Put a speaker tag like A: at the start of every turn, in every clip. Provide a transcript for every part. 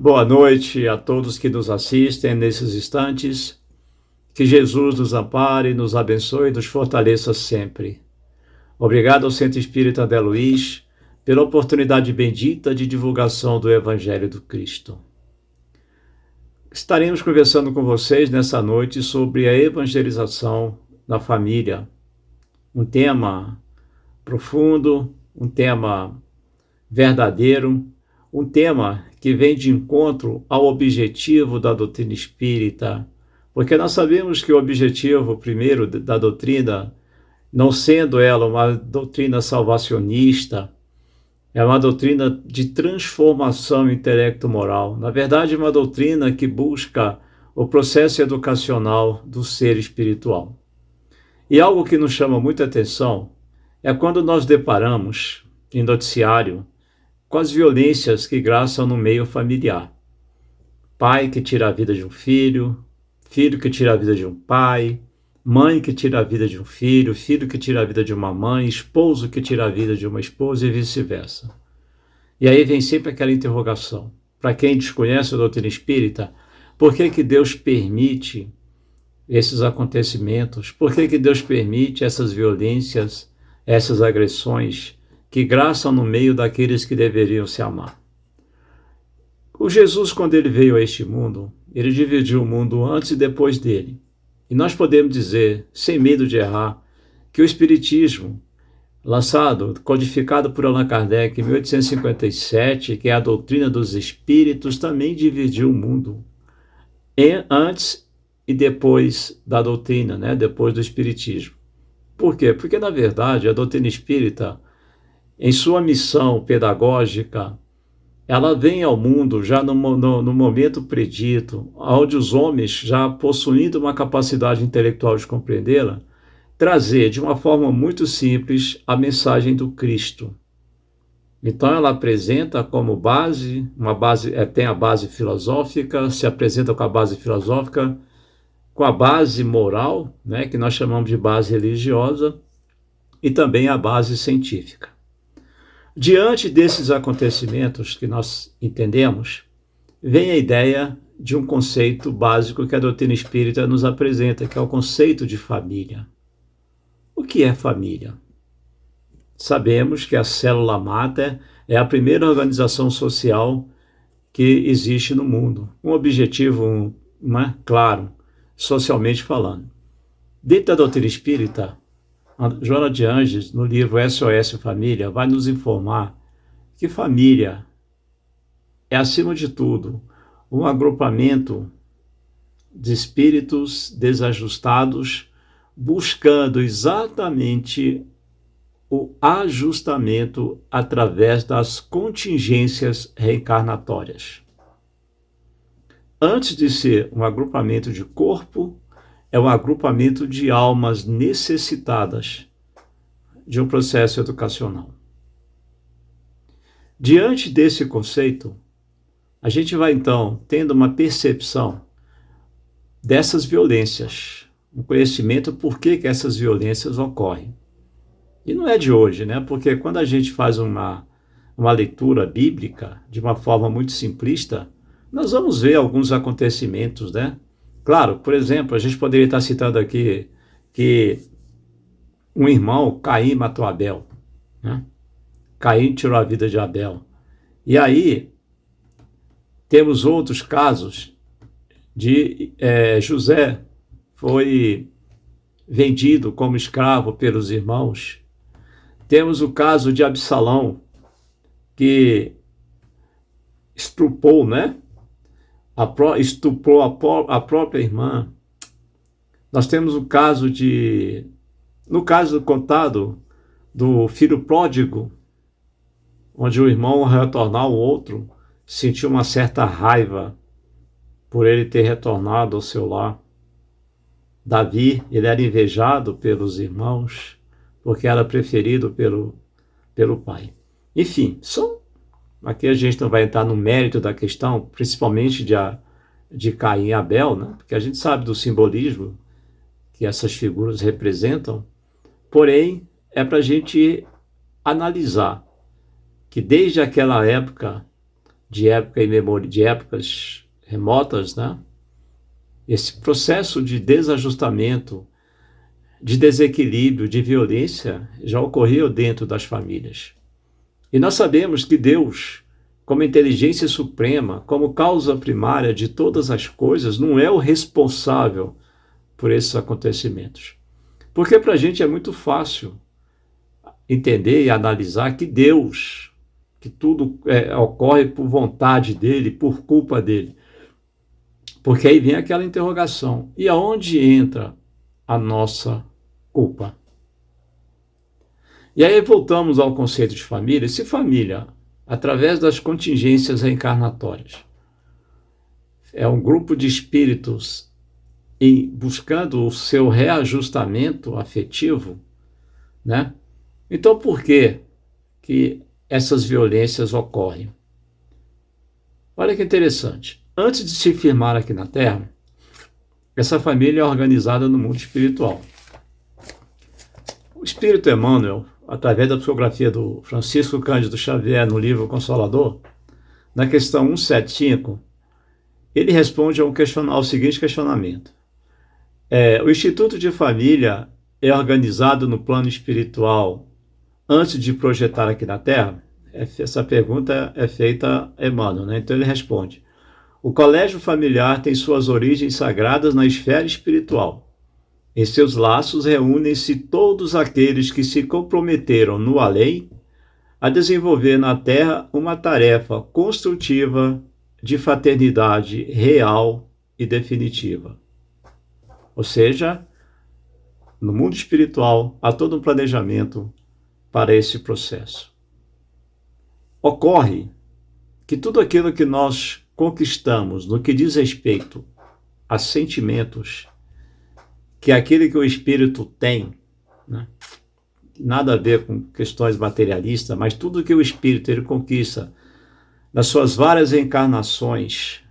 A: Boa noite a todos que nos assistem nesses instantes. Que Jesus nos ampare, nos abençoe e nos fortaleça sempre. Obrigado ao Centro Espírita André Luiz pela oportunidade bendita de divulgação do Evangelho do Cristo. Estaremos conversando com vocês nessa noite sobre a evangelização na família. Um tema profundo, um tema verdadeiro, um tema que vem de encontro ao objetivo da doutrina espírita, porque nós sabemos que o objetivo primeiro da doutrina, não sendo ela uma doutrina salvacionista, é uma doutrina de transformação intelecto-moral. Na verdade, é uma doutrina que busca o processo educacional do ser espiritual. E algo que nos chama muita atenção é quando nós deparamos em noticiário com as violências que graçam no meio familiar. Pai que tira a vida de um filho, filho que tira a vida de um pai, mãe que tira a vida de um filho, filho que tira a vida de uma mãe, esposo que tira a vida de uma esposa e vice-versa. E aí vem sempre aquela interrogação. Para quem desconhece a doutrina espírita, por que Deus permite esses acontecimentos? Por que Deus permite essas violências, essas agressões que graçam no meio daqueles que deveriam se amar? O Jesus, quando ele veio a este mundo, ele dividiu o mundo antes e depois dele. E nós podemos dizer, sem medo de errar, que o Espiritismo, lançado, codificado por Allan Kardec em 1857, que é a doutrina dos Espíritos, também dividiu o mundo antes e depois da doutrina, depois do Espiritismo. Por quê? Porque, na verdade, a doutrina espírita, em sua missão pedagógica, ela vem ao mundo já no momento predito, onde os homens, já possuindo uma capacidade intelectual de compreendê-la, trazer de uma forma muito simples a mensagem do Cristo. Então ela apresenta como base, tem a base filosófica, se apresenta com a base filosófica, com a base moral, que nós chamamos de base religiosa, e também a base científica. Diante desses acontecimentos que nós entendemos, vem a ideia de um conceito básico que a doutrina espírita nos apresenta, que é o conceito de família. O que é família? Sabemos que a célula máter é a primeira organização social que existe no mundo, um objetivo claro, socialmente falando. Dentro da doutrina espírita, Joana de Ângeles, no livro SOS Família, vai nos informar que família é, acima de tudo, um agrupamento de espíritos desajustados, buscando exatamente o ajustamento através das contingências reencarnatórias. Antes de ser um agrupamento de corpo, é um agrupamento de almas necessitadas de um processo educacional. Diante desse conceito, a gente vai então tendo uma percepção dessas violências, um conhecimento por que essas violências ocorrem. E não é de hoje, porque quando a gente faz uma leitura bíblica de uma forma muito simplista, nós vamos ver alguns acontecimentos, Claro, por exemplo, a gente poderia estar citando aqui que um irmão, Caim, matou Abel. Caim tirou a vida de Abel. E aí, temos outros casos de José foi vendido como escravo pelos irmãos. Temos o caso de Absalão, que estuprou, estuprou a própria irmã. Nós temos no caso contado do filho pródigo, onde o irmão, ao retornar ao outro, sentiu uma certa raiva por ele ter retornado ao seu lar. Davi, ele era invejado pelos irmãos, porque era preferido pelo pai. Enfim, aqui a gente não vai entrar no mérito da questão, principalmente de Caim e Abel, porque a gente sabe do simbolismo que essas figuras representam, porém é para a gente analisar que desde aquela época de época e memória, de épocas remotas, né? Esse processo de desajustamento, de desequilíbrio, de violência já ocorreu dentro das famílias. E nós sabemos que Deus, como inteligência suprema, como causa primária de todas as coisas, não é o responsável por esses acontecimentos. Porque para a gente é muito fácil entender e analisar que Deus, que tudo ocorre por vontade dele, por culpa dele. Porque aí vem aquela interrogação: e aonde entra a nossa culpa? E aí voltamos ao conceito de família. Se família, através das contingências reencarnatórias, é um grupo de espíritos buscando o seu reajustamento afetivo, né? Então por que essas violências ocorrem? Olha que interessante. Antes de se firmar aqui na Terra, essa família é organizada no mundo espiritual. O Espírito Emmanuel, através da psicografia do Francisco Cândido Xavier no livro Consolador, na questão 175, ele responde ao seguinte questionamento. O Instituto de Família é organizado no plano espiritual antes de projetar aqui na Terra? Essa pergunta é feita a Emmanuel, né? Então ele responde: o colégio familiar tem suas origens sagradas na esfera espiritual. Em seus laços reúnem-se todos aqueles que se comprometeram no além a desenvolver na Terra uma tarefa construtiva de fraternidade real e definitiva. Ou seja, no mundo espiritual há todo um planejamento para esse processo. Ocorre que tudo aquilo que nós conquistamos no que diz respeito a sentimentos, que é aquilo que o espírito tem, né? Nada a ver com questões materialistas, mas tudo que o espírito ele conquista nas suas várias encarnações,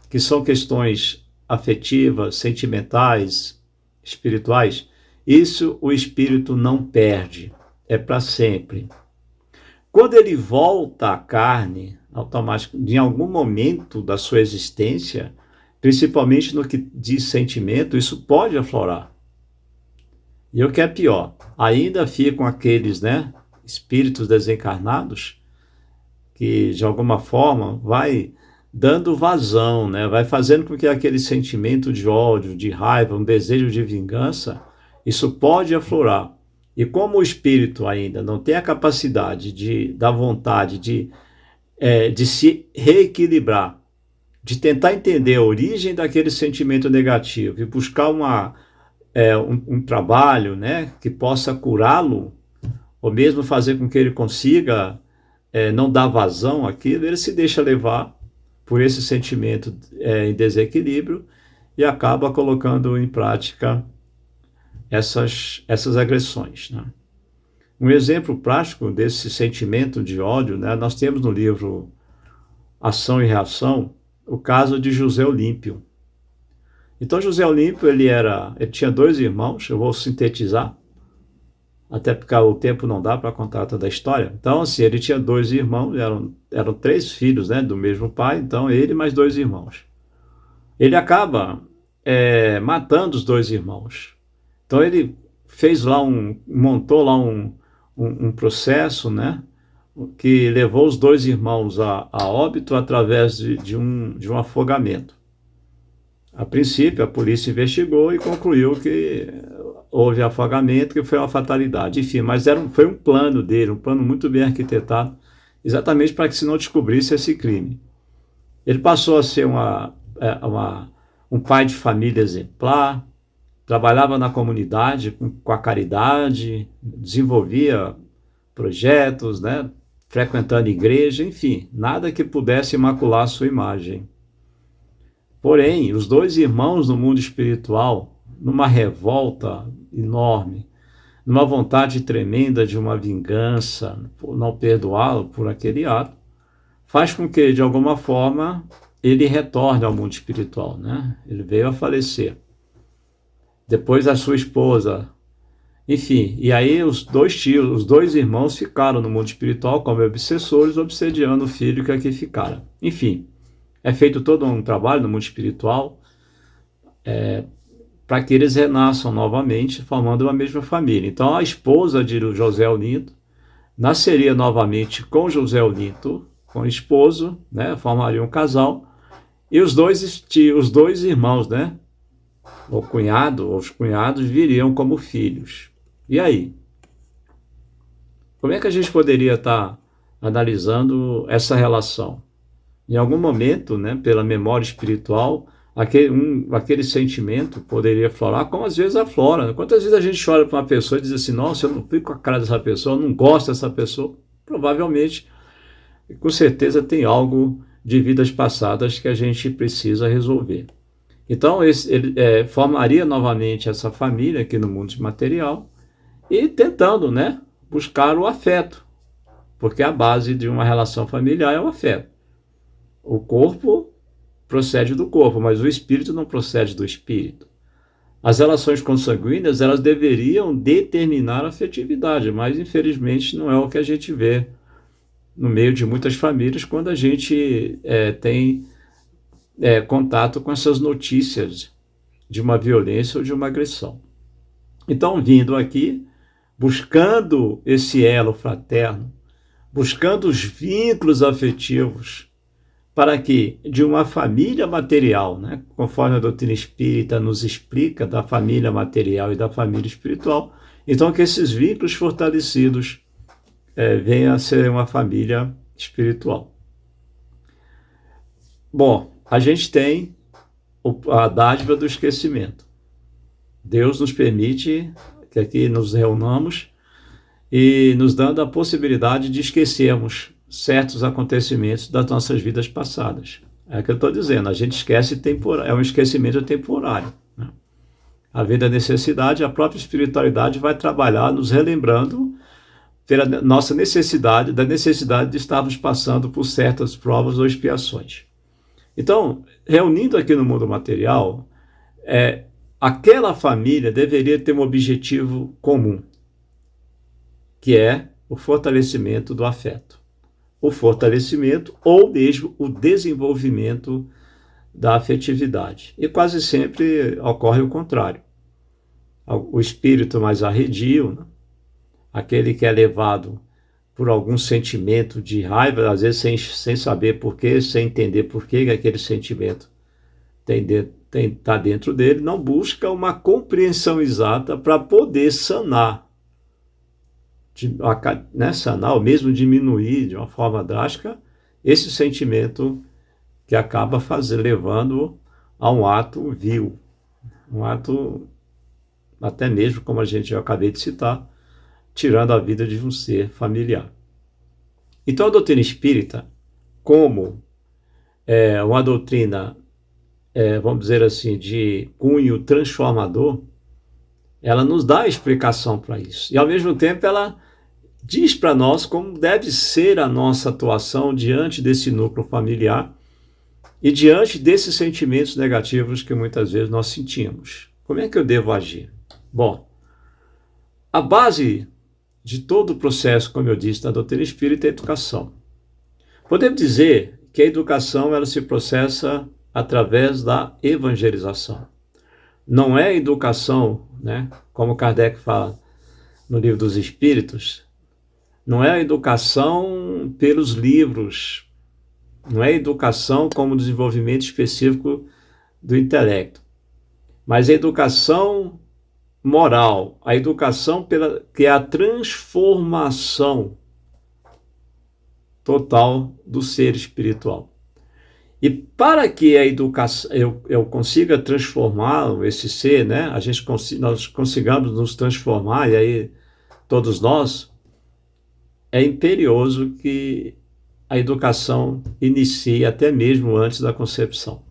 A: que são questões afetivas, sentimentais, espirituais, isso o espírito não perde, é para sempre. Quando ele volta à carne, automaticamente, em algum momento da sua existência, principalmente no que diz sentimento, isso pode aflorar. E o que é pior, ainda ficam aqueles, né, espíritos desencarnados que, de alguma forma, vai dando vazão, né, vai fazendo com que aquele sentimento de ódio, de raiva, um desejo de vingança, isso pode aflorar. E como o espírito ainda não tem a capacidade da vontade de se reequilibrar, de tentar entender a origem daquele sentimento negativo e buscar um trabalho, né, que possa curá-lo, ou mesmo fazer com que ele consiga não dar vazão àquilo, ele se deixa levar por esse sentimento em desequilíbrio e acaba colocando em prática essas agressões, né? Um exemplo prático desse sentimento de ódio, né, nós temos no livro Ação e Reação o caso de José Olímpio. Então José Olímpio ele tinha 2 irmãos, eu vou sintetizar, até porque o tempo não dá para contar toda a história. Então assim, ele tinha 2 irmãos, eram 3 filhos, né, do mesmo pai, então ele mais 2 irmãos. Ele acaba matando os 2 irmãos. Então ele montou lá um processo, né, que levou os 2 irmãos a óbito através de um afogamento. A princípio, a polícia investigou e concluiu que houve afogamento, que foi uma fatalidade. Enfim, mas foi um plano dele, um plano muito bem arquitetado, exatamente para que se não descobrisse esse crime. Ele passou a ser um pai de família exemplar, trabalhava na comunidade com a caridade, desenvolvia projetos, né, frequentando igreja, enfim, nada que pudesse macular sua imagem. Porém, os 2 irmãos no mundo espiritual, numa revolta enorme, numa vontade tremenda de uma vingança, por não perdoá-lo por aquele ato, faz com que, de alguma forma, ele retorne ao mundo espiritual, né? Ele veio a falecer. Depois a sua esposa Enfim, e aí os dois tios, os dois irmãos ficaram no mundo espiritual como obsessores, obsediando o filho que aqui ficara. Enfim, é feito todo um trabalho no mundo espiritual para que eles renasçam novamente, formando uma mesma família. Então, a esposa de José Olinto nasceria novamente com José Olinto, com o esposo, né, formariam um casal, e os dois irmãos, né, o cunhado, ou os cunhados, viriam como filhos. E aí? Como é que a gente poderia estar analisando essa relação? Em algum momento, né, pela memória espiritual, aquele sentimento poderia florar, como às vezes aflora. Né? Quantas vezes a gente olha para uma pessoa e diz assim, nossa, eu não fico com a cara dessa pessoa, eu não gosto dessa pessoa. Provavelmente, com certeza, tem algo de vidas passadas que a gente precisa resolver. Então, ele formaria novamente essa família aqui no mundo material e tentando, né, buscar o afeto, porque a base de uma relação familiar é o afeto. O corpo procede do corpo, mas o espírito não procede do espírito. As relações consanguíneas, elas deveriam determinar a afetividade, mas infelizmente não é o que a gente vê no meio de muitas famílias quando a gente tem contato com essas notícias de uma violência ou de uma agressão. Então, vindo aqui, buscando esse elo fraterno, buscando os vínculos afetivos, para que de uma família material, né, conforme a doutrina espírita nos explica da família material e da família espiritual, então que esses vínculos fortalecidos venham a ser uma família espiritual. Bom, a gente tem a dádiva do esquecimento. Deus nos permite que aqui nos reunamos e nos dando a possibilidade de esquecermos certos acontecimentos das nossas vidas passadas. É o que eu estou dizendo, a gente esquece é um esquecimento temporário. Né? Havendo a necessidade, a própria espiritualidade vai trabalhar nos relembrando pela nossa necessidade, da necessidade de estarmos passando por certas provas ou expiações. Então, reunindo aqui no mundo material, aquela família deveria ter um objetivo comum, que é o fortalecimento do afeto. O fortalecimento ou mesmo o desenvolvimento da afetividade. E quase sempre ocorre o contrário. O espírito mais arredio, né? Aquele que é levado por algum sentimento de raiva, às vezes sem saber porquê, sem entender porquê que aquele sentimento está dentro dele, não busca uma compreensão exata para poder sanar, sanar ou mesmo diminuir de uma forma drástica esse sentimento que acaba levando a um ato vil, um ato até mesmo, como eu acabei de citar, tirando a vida de um ser familiar. Então a doutrina espírita, como uma doutrina, vamos dizer assim, de cunho transformador, ela nos dá a explicação para isso. E ao mesmo tempo ela diz para nós como deve ser a nossa atuação diante desse núcleo familiar e diante desses sentimentos negativos que muitas vezes nós sentimos. Como é que eu devo agir? Bom, a base de todo o processo, como eu disse, da doutrina espírita é a educação. Podemos dizer que a educação ela se processa através da evangelização. Não é a educação, né, como Kardec fala no Livro dos Espíritos, não é a educação pelos livros, não é a educação como desenvolvimento específico do intelecto, mas a educação moral, a educação que é a transformação total do ser espiritual. E para que a educação, eu consiga transformar esse ser, né, nós consigamos nos transformar, e aí todos nós, é imperioso que a educação inicie até mesmo antes da concepção.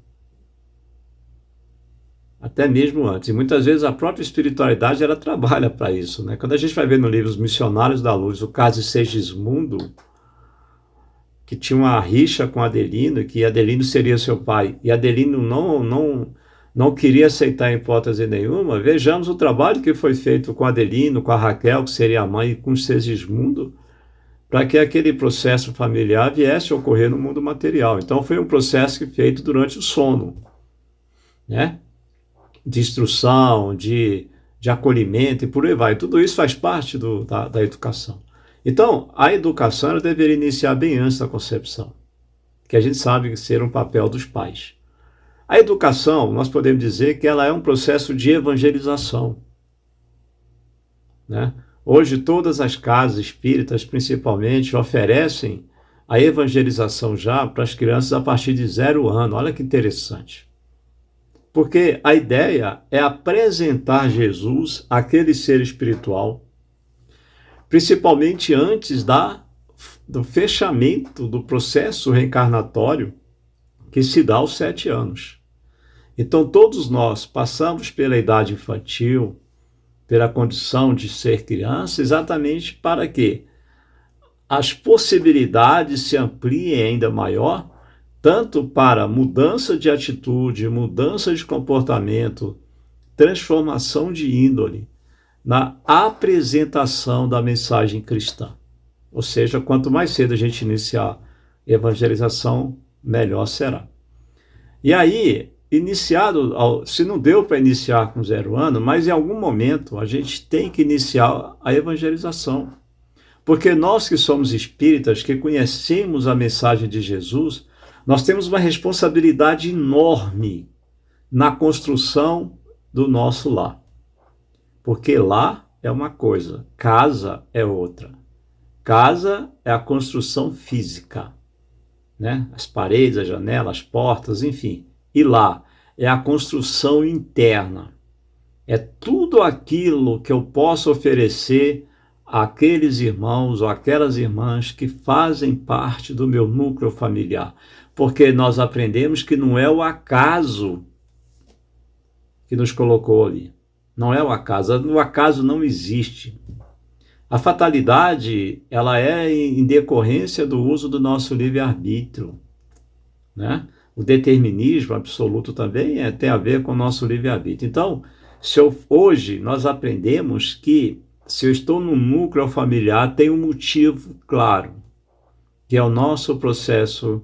A: Até mesmo antes. E muitas vezes a própria espiritualidade ela trabalha para isso. Né? Quando a gente vai ver no livro Os Missionários da Luz, o caso de Segismundo, que tinha uma rixa com Adelino, que Adelino seria seu pai, e Adelino não queria aceitar em hipótese nenhuma, vejamos o trabalho que foi feito com Adelino, com a Raquel, que seria a mãe, e com Segismundo, para que aquele processo familiar viesse a ocorrer no mundo material. Então foi um processo que feito durante o sono, né? De instrução, de acolhimento e por aí vai. Tudo isso faz parte da educação. Então, a educação ela deveria iniciar bem antes da concepção, que a gente sabe ser um papel dos pais. A educação, nós podemos dizer que ela é um processo de evangelização, né? Hoje, todas as casas espíritas, principalmente, oferecem a evangelização já para as crianças a partir de 0 ano. Olha que interessante. Porque a ideia é apresentar Jesus àquele ser espiritual, principalmente antes do fechamento do processo reencarnatório que se dá aos 7 anos. Então, todos nós passamos pela idade infantil, pela condição de ser criança, exatamente para que as possibilidades se ampliem ainda maior, tanto para mudança de atitude, mudança de comportamento, transformação de índole, na apresentação da mensagem cristã. Ou seja, quanto mais cedo a gente iniciar a evangelização, melhor será. E aí, se não deu para iniciar com 0 ano, mas em algum momento a gente tem que iniciar a evangelização. Porque nós que somos espíritas, que conhecemos a mensagem de Jesus, nós temos uma responsabilidade enorme na construção do nosso lar. Porque lar é uma coisa, casa é outra. Casa é a construção física, né? As paredes, as janelas, as portas, enfim. E lá é a construção interna. É tudo aquilo que eu posso oferecer àqueles irmãos ou aquelas irmãs que fazem parte do meu núcleo familiar. Porque nós aprendemos que não é o acaso que nos colocou ali. Não é o acaso. O acaso não existe. A fatalidade, ela é em decorrência do uso do nosso livre-arbítrio, né? O determinismo absoluto também tem a ver com o nosso livre-arbítrio. Então, hoje nós aprendemos que se eu estou no núcleo familiar, tem um motivo claro, que é o nosso processo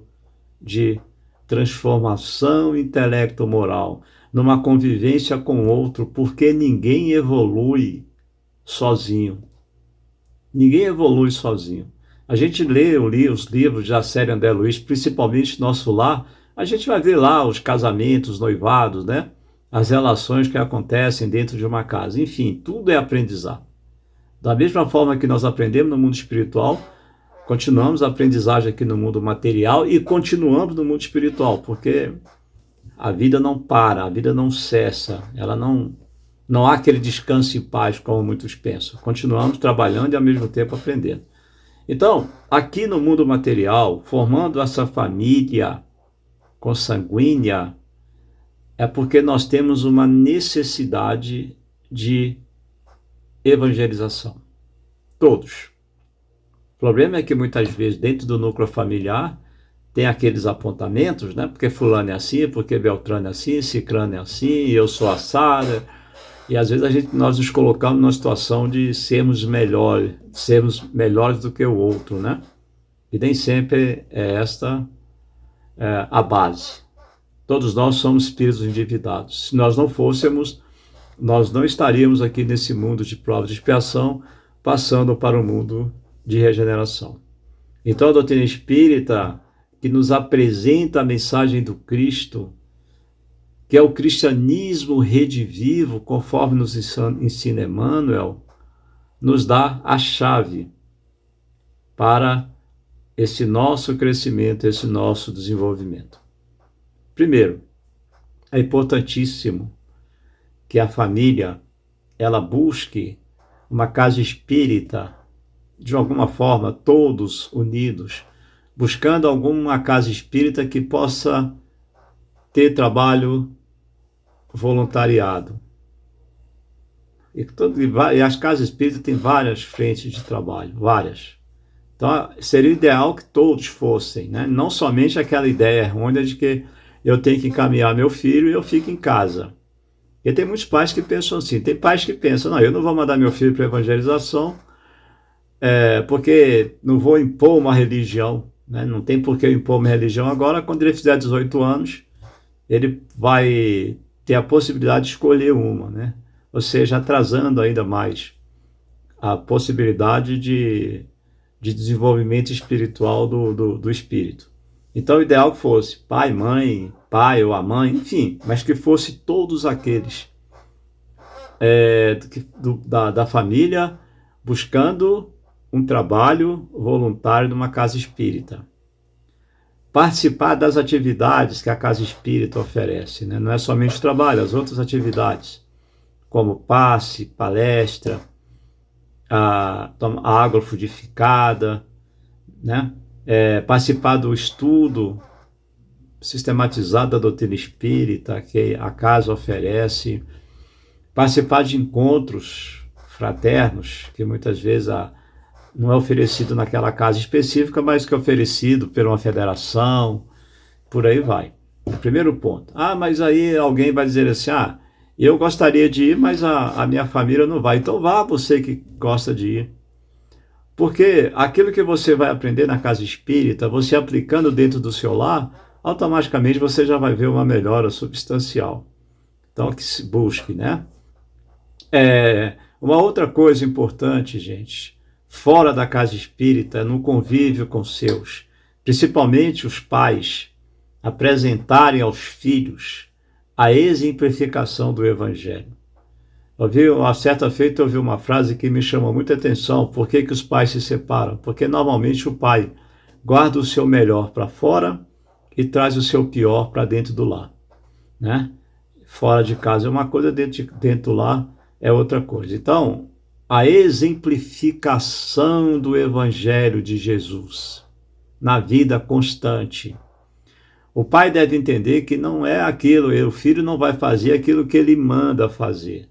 A: de transformação intelecto-moral, numa convivência com o outro, porque ninguém evolui sozinho. Ninguém evolui sozinho. A gente lê os livros da série André Luiz, principalmente Nosso Lar, a gente vai ver lá os casamentos, os noivados, né? As relações que acontecem dentro de uma casa. Enfim, tudo é aprendizado. Da mesma forma que nós aprendemos no mundo espiritual, continuamos a aprendizagem aqui no mundo material e continuamos no mundo espiritual, porque a vida não para, a vida não cessa, ela não há aquele descanso e paz como muitos pensam. Continuamos trabalhando e ao mesmo tempo aprendendo. Então, aqui no mundo material, formando essa família consanguínea, é porque nós temos uma necessidade de evangelização. Todos. O problema é que muitas vezes dentro do núcleo familiar tem aqueles apontamentos, né? Porque fulano é assim, porque Beltrano é assim, Cicrano é assim, eu sou assada. E às vezes nós nos colocamos numa situação de sermos melhores do que o outro, né? E nem sempre é esta a base. Todos nós somos espíritos endividados. Se nós não fôssemos, nós não estaríamos aqui nesse mundo de prova de expiação, passando para o mundo de regeneração. Então a doutrina espírita, que nos apresenta a mensagem do Cristo, que é o cristianismo redivivo, conforme nos ensina Emmanuel, nos dá a chave para esse nosso crescimento, esse nosso desenvolvimento. Primeiro, é importantíssimo que a família ela busque uma casa espírita, de alguma forma, todos unidos, buscando alguma casa espírita que possa ter trabalho voluntariado. E as casas espíritas têm várias frentes de trabalho, várias. Então, seria ideal que todos fossem, né? Não somente aquela ideia errônea de que eu tenho que encaminhar meu filho e eu fico em casa. E tem muitos pais que pensam assim, tem pais que pensam, não, eu não vou mandar meu filho para evangelização, porque não vou impor uma religião, né? Não tem por que eu impor uma religião agora. Quando ele fizer 18 anos, ele vai ter a possibilidade de escolher uma, né? Ou seja, atrasando ainda mais a possibilidade de desenvolvimento espiritual do espírito. Então, o ideal que fosse pai, mãe, pai ou a mãe, enfim, mas que fosse todos aqueles da família buscando um trabalho voluntário numa casa espírita. Participar das atividades que a casa espírita oferece, né? Não é somente o trabalho, as outras atividades, como passe, palestra, a água fluidificada, né? Participar do estudo sistematizado da doutrina espírita que a casa oferece, participar de encontros fraternos, que muitas vezes não é oferecido naquela casa específica, mas que é oferecido por uma federação, por aí vai. Primeiro ponto. Mas aí alguém vai dizer assim, eu gostaria de ir, mas a minha família não vai. Então vá você que gosta de ir. Porque aquilo que você vai aprender na casa espírita, você aplicando dentro do seu lar, automaticamente você já vai ver uma melhora substancial. Então que se busque, né? Uma outra coisa importante, gente, fora da casa espírita, no convívio com seus, principalmente os pais, apresentarem aos filhos a exemplificação do Evangelho. A certa feita eu ouvi uma frase que me chamou muita atenção. Por que os pais se separam? Porque normalmente o pai guarda o seu melhor para fora e traz o seu pior para dentro do lar, né? Fora de casa é uma coisa, dentro do lar é outra coisa. Então, a exemplificação do Evangelho de Jesus na vida constante. O pai deve entender que não é aquilo, o filho não vai fazer aquilo que ele manda fazer.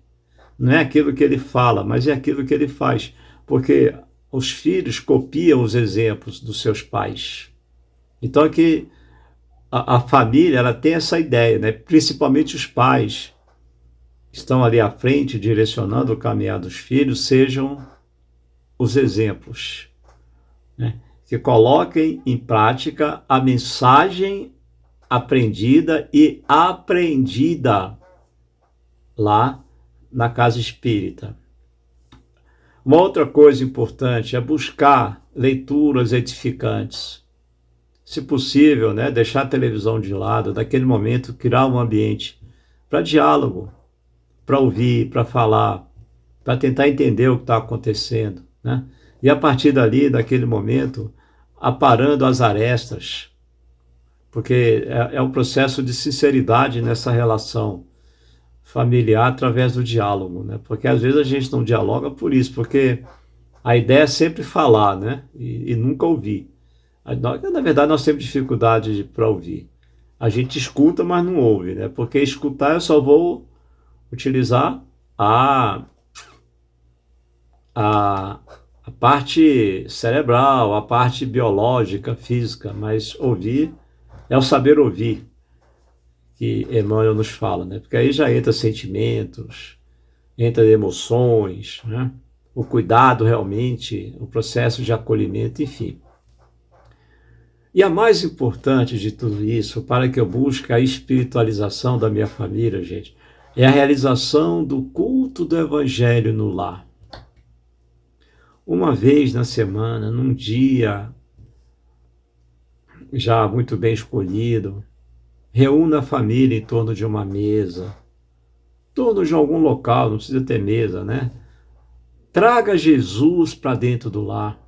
A: Não é aquilo que ele fala, mas é aquilo que ele faz. Porque os filhos copiam os exemplos dos seus pais. Então aqui a família ela tem essa ideia, né? Principalmente os pais estão ali à frente, direcionando o caminhar dos filhos, sejam os exemplos, né? Que coloquem em prática a mensagem aprendida e aprendida lá na casa espírita. Uma outra coisa importante é buscar leituras edificantes. Se possível, né, deixar a televisão de lado, naquele momento criar um ambiente para diálogo, para ouvir, para falar, para tentar entender o que está acontecendo, né? E a partir dali, naquele momento, aparando as arestas, porque é um processo de sinceridade nessa relação familiar através do diálogo, né? Porque às vezes a gente não dialoga por isso, porque a ideia é sempre falar, né? E nunca ouvir. Na verdade, nós temos dificuldade para ouvir. A gente escuta, mas não ouve, né? Porque escutar eu só vou utilizar a parte cerebral, a parte biológica, física, mas ouvir é o saber ouvir, que Emmanuel nos fala, né? Porque aí já entra sentimentos, entra emoções, né? O cuidado realmente, o processo de acolhimento, enfim. E a mais importante de tudo isso, para que eu busque a espiritualização da minha família, gente, é a realização do culto do Evangelho no lar. Uma vez na semana, num dia já muito bem escolhido, reúna a família em torno de uma mesa, em torno de algum local, não precisa ter mesa, né? Traga Jesus para dentro do lar,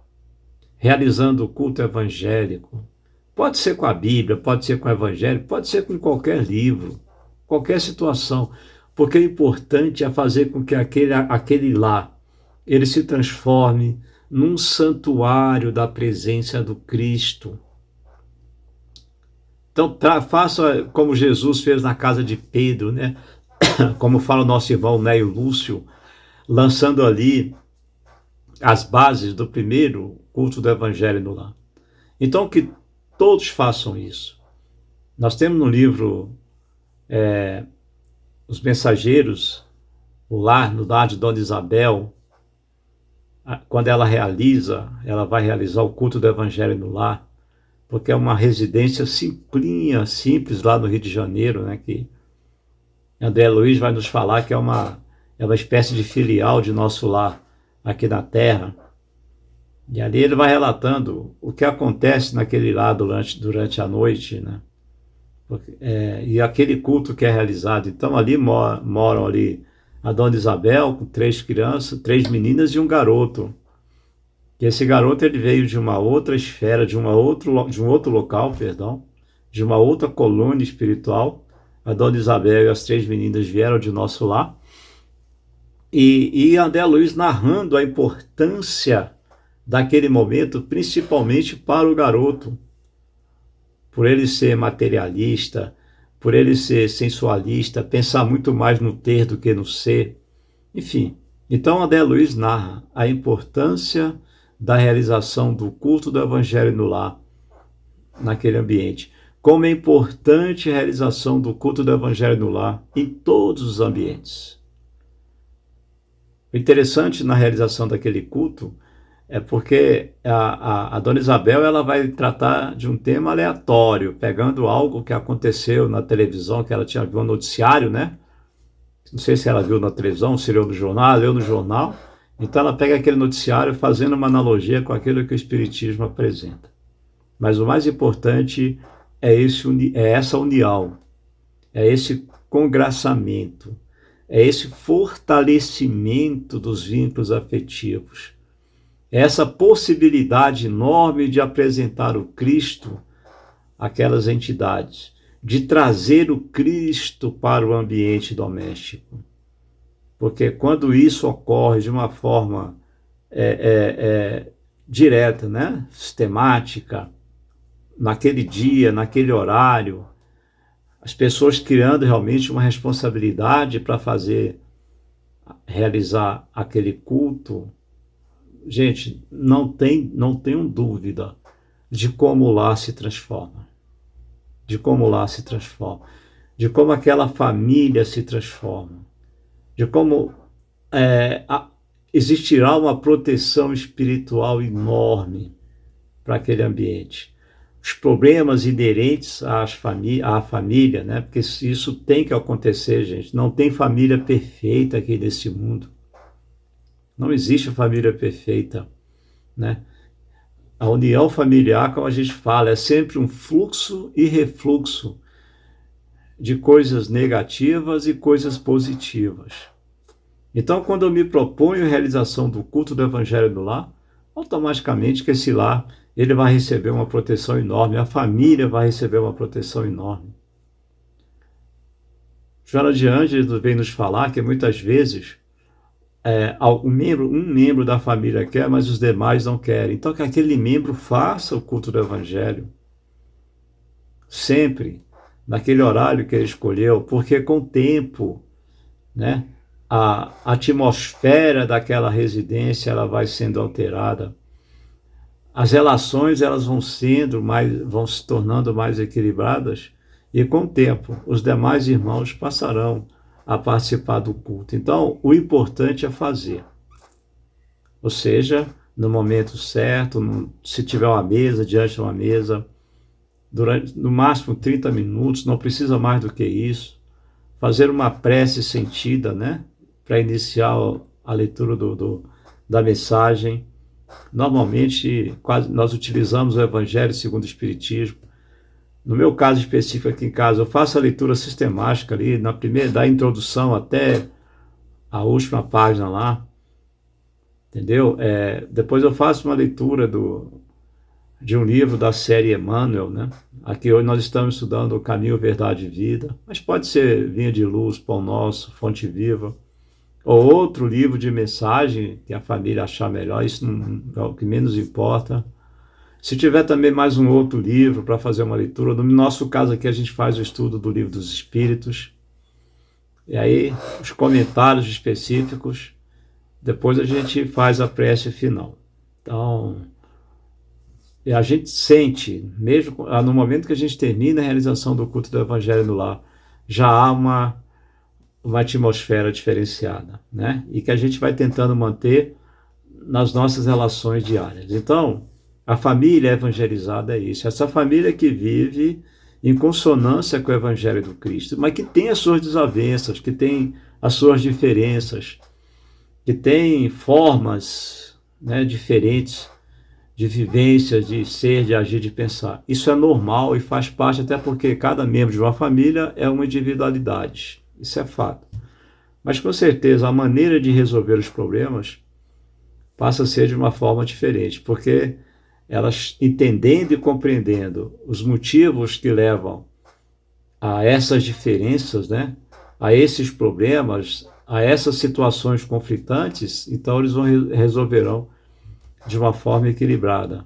A: realizando o culto evangélico. Pode ser com a Bíblia, pode ser com o Evangelho, pode ser com qualquer livro, qualquer situação, porque o importante é fazer com que aquele lar ele se transforme num santuário da presença do Cristo. Então, faça como Jesus fez na casa de Pedro, né? Como fala o nosso irmão Neio Lúcio, lançando ali as bases do primeiro culto do Evangelho no lar. Então, que todos façam isso, Nós temos no livro Os Mensageiros, o lar, no lar de Dona Isabel, quando ela vai realizar o culto do Evangelho no lar, porque é uma residência simplinha, simples lá no Rio de Janeiro, né, que André Luiz vai nos falar que é uma espécie de filial de nosso lar aqui na Terra. E ali ele vai relatando o que acontece naquele lar durante a noite, né? E aquele culto que é realizado. Então ali moram ali a Dona Isabel com 3 crianças, 3 meninas e um garoto. E esse garoto ele veio de uma outra esfera, de um outro local, perdão, de uma outra colônia espiritual. A Dona Isabel e as 3 meninas vieram de nosso lar. E André Luiz narrando a importância daquele momento, principalmente para o garoto, por ele ser materialista, por ele ser sensualista, pensar muito mais no ter do que no ser, enfim. Então André Luiz narra a importância da realização do culto do Evangelho no lar, naquele ambiente. Como é importante a realização do culto do Evangelho no lar em todos os ambientes. O interessante na realização daquele culto é porque a Dona Isabel ela vai tratar de um tema aleatório, pegando algo que aconteceu na televisão, que ela tinha visto no noticiário, né? Não sei se ela viu na televisão, se leu no jornal. Então ela pega aquele noticiário fazendo uma analogia com aquilo que o Espiritismo apresenta. Mas o mais importante é essa união, é esse congraçamento, é esse fortalecimento dos vínculos afetivos. Essa possibilidade enorme de apresentar o Cristo àquelas entidades, de trazer o Cristo para o ambiente doméstico. Porque quando isso ocorre de uma forma direta, né? Sistemática, naquele dia, naquele horário, as pessoas criando realmente uma responsabilidade para realizar aquele culto, gente, não tenho dúvida de como o lar se transforma, de como aquela família se transforma, de como existirá uma proteção espiritual enorme para aquele ambiente. Os problemas inerentes à família, né? Porque isso tem que acontecer, gente. Não tem família perfeita aqui nesse mundo. Não existe família perfeita, né? A união familiar, como a gente fala, é sempre um fluxo e refluxo de coisas negativas e coisas positivas. Então, quando eu me proponho a realização do culto do Evangelho no lar, automaticamente que esse lar ele vai receber uma proteção enorme, a família vai receber uma proteção enorme. Joana de Ângeles vem nos falar que muitas vezes um membro da família quer, mas os demais não querem. Então que aquele membro faça o culto do Evangelho. Sempre, naquele horário que ele escolheu, porque com o tempo, né, a atmosfera daquela residência ela vai sendo alterada. As relações elas vão se tornando mais equilibradas e com o tempo os demais irmãos passarão a participar do culto. Então, o importante é fazer. Ou seja, no momento certo, se tiver uma mesa, diante de uma mesa, durante no máximo 30 minutos, não precisa mais do que isso. Fazer uma prece sentida, né? Para iniciar a leitura da mensagem. Normalmente, nós utilizamos o Evangelho segundo o Espiritismo. No meu caso específico aqui em casa, eu faço a leitura sistemática ali, da introdução até a última página lá, entendeu? Depois eu faço uma leitura de um livro da série Emmanuel, né? Aqui hoje nós estamos estudando o Caminho, Verdade e Vida, mas pode ser Vinha de Luz, Pão Nosso, Fonte Viva, ou outro livro de mensagem que a família achar melhor, isso não é o que menos importa. Se tiver também mais um outro livro para fazer uma leitura, no nosso caso aqui a gente faz o estudo do Livro dos Espíritos, e aí os comentários específicos, depois a gente faz a prece final. Então, E a gente sente, mesmo no momento que a gente termina a realização do culto do Evangelho no lar, já há uma atmosfera diferenciada, né? E que a gente vai tentando manter nas nossas relações diárias. Então, a família evangelizada é isso. Essa família que vive em consonância com o Evangelho do Cristo, mas que tem as suas desavenças, que tem as suas diferenças, que tem formas, né, diferentes de vivência, de ser, de agir, de pensar. Isso é normal e faz parte, até porque cada membro de uma família é uma individualidade. Isso é fato. Mas com certeza a maneira de resolver os problemas passa a ser de uma forma diferente, porque elas entendendo e compreendendo os motivos que levam a essas diferenças, né, a esses problemas, a essas situações conflitantes, então eles resolverão de uma forma equilibrada,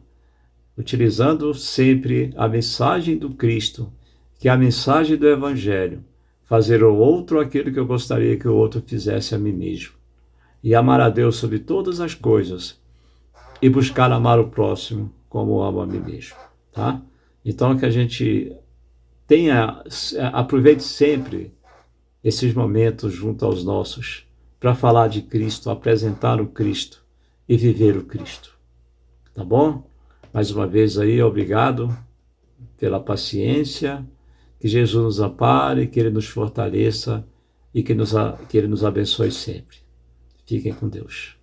A: utilizando sempre a mensagem do Cristo, que é a mensagem do Evangelho, fazer ao outro aquilo que eu gostaria que o outro fizesse a mim mesmo, e amar a Deus sobre todas as coisas, e buscar amar o próximo como amo a mim mesmo, tá? Então que a gente aproveite sempre esses momentos junto aos nossos, para falar de Cristo, apresentar o Cristo e viver o Cristo. Tá bom? Mais uma vez aí, obrigado pela paciência, que Jesus nos ampare, que Ele nos fortaleça e que Ele nos abençoe sempre. Fiquem com Deus.